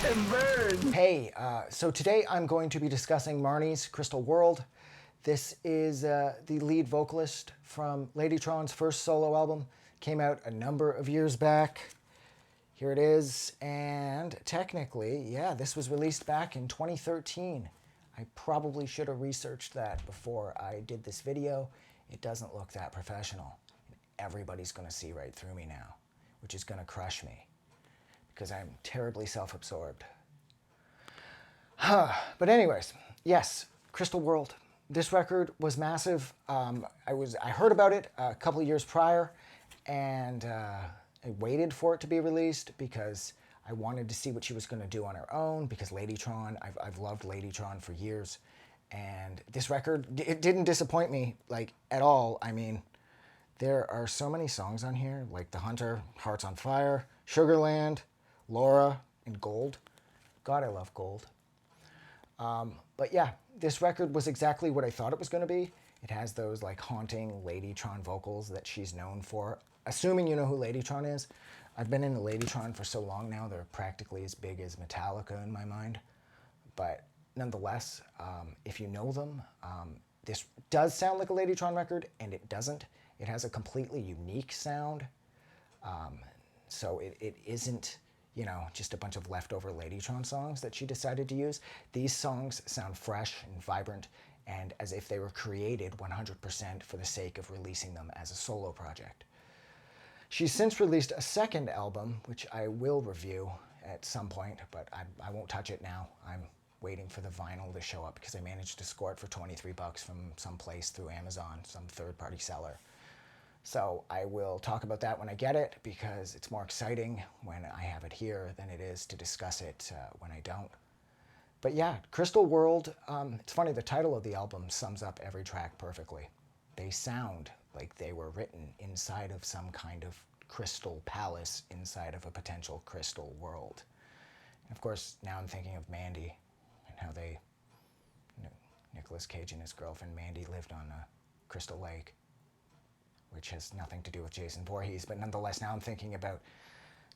And burn. Hey, so today I'm going to be discussing Marnies' Crystal World. This is the lead vocalist from Ladytron's first solo album. Came out a number of years back. Here it is, and technically, yeah, this was released back in 2013. I probably should have researched that before I did this video. It doesn't look that professional. Everybody's gonna see right through me now, which is gonna crush me because I'm terribly self-absorbed. But anyways, yes, Crystal World. This record was massive. I heard about it a couple of years prior, and I waited for it to be released because I wanted to see what she was going to do on her own, because Ladytron, I've loved Ladytron for years, and this record, it didn't disappoint me, like, at all. I mean, there are so many songs on here, like The Hunter, Hearts on Fire, Sugarland, Laura, and Gold. God, I love Gold. But yeah, this record was exactly what I thought it was going to be. It has those like haunting Ladytron vocals that she's known for. Assuming you know who Ladytron is. I've been into Ladytron for so long now, they're practically as big as Metallica in my mind. But nonetheless, if you know them, this does sound like a Ladytron record, and it doesn't. It has a completely unique sound. So it isn't, you know, just a bunch of leftover Ladytron songs that she decided to use. These songs sound fresh and vibrant, and as if they were created 100% for the sake of releasing them as a solo project. She's since released a second album, which I will review at some point, but I won't touch it now. I'm waiting for the vinyl to show up because I managed to score it for 23 bucks from some place through Amazon, some third-party seller. So I will talk about that when I get it, because it's more exciting when I have it here than it is to discuss it when I don't. But yeah, Crystal World, it's funny, the title of the album sums up every track perfectly. They sound like they were written inside of some kind of crystal palace inside of a potential crystal world. And of course, now I'm thinking of Mandy and how Nicolas Cage and his girlfriend Mandy lived on a crystal lake, which has nothing to do with Jason Voorhees, but nonetheless, now I'm thinking about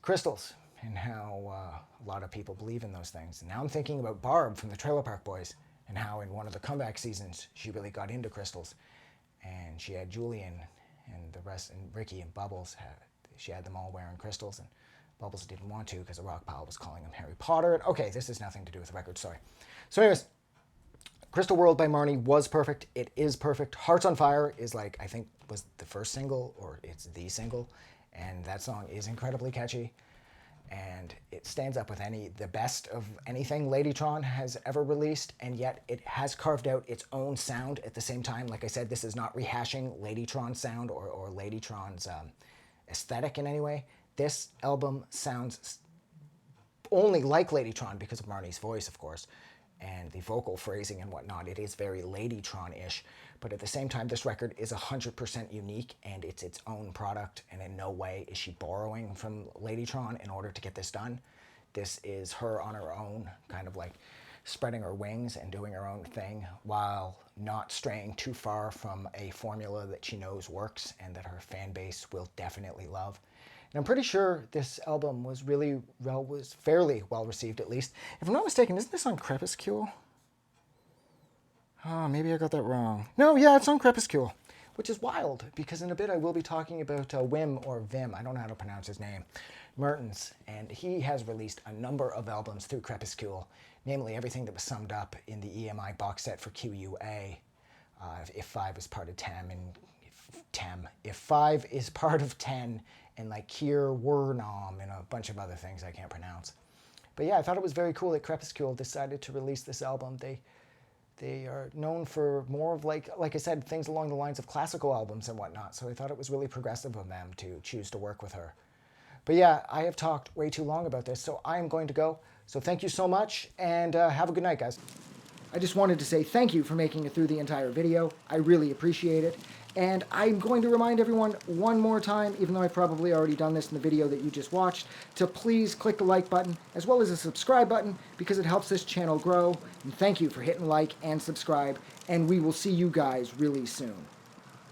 crystals and how a lot of people believe in those things. And now I'm thinking about Barb from the Trailer Park Boys and how in one of the comeback seasons, she really got into crystals. And she had Julian and the rest, and Ricky and Bubbles, she had them all wearing crystals, and Bubbles didn't want to because the rock pile was calling him Harry Potter. And, okay, this has nothing to do with the record, sorry. So anyways, Crystal World by Marnie was perfect. It is perfect. Hearts on Fire is like, I think was the first single, or it's the single, and that song is incredibly catchy, and it stands up with the best of anything Ladytron has ever released, and yet it has carved out its own sound at the same time. Like I said, this is not rehashing Ladytron's sound or Ladytron's aesthetic in any way. This album sounds only like Ladytron because of Marnie's voice, of course, and the vocal phrasing and whatnot. It is very Ladytron-ish, but at the same time, this record is 100% unique, and it's its own product, and in no way is she borrowing from Ladytron in order to get this done. This is her on her own, kind of like spreading her wings and doing her own thing, while not straying too far from a formula that she knows works and that her fan base will definitely love. And I'm pretty sure this album was fairly well received, at least. If I'm not mistaken, isn't this on Crepuscule? Oh, maybe I got that wrong. No, yeah, it's on Crepuscule, which is wild, because in a bit I will be talking about Wim, or Vim, I don't know how to pronounce his name, Mertens, and he has released a number of albums through Crepuscule, namely everything that was summed up in the EMI box set for QUA. If 5 is part of 10, and if 5 is part of 10, and like Kier Wernam, and a bunch of other things I can't pronounce. But yeah, I thought it was very cool that Crepuscule decided to release this album. They are known for more of, like I said, things along the lines of classical albums and whatnot, so I thought it was really progressive of them to choose to work with her. But yeah, I have talked way too long about this, so I am going to go. So thank you so much, and have a good night, guys. I just wanted to say thank you for making it through the entire video. I really appreciate it. And I'm going to remind everyone one more time, even though I've probably already done this in the video that you just watched, to please click the like button as well as the subscribe button, because it helps this channel grow. And thank you for hitting like and subscribe, and we will see you guys really soon.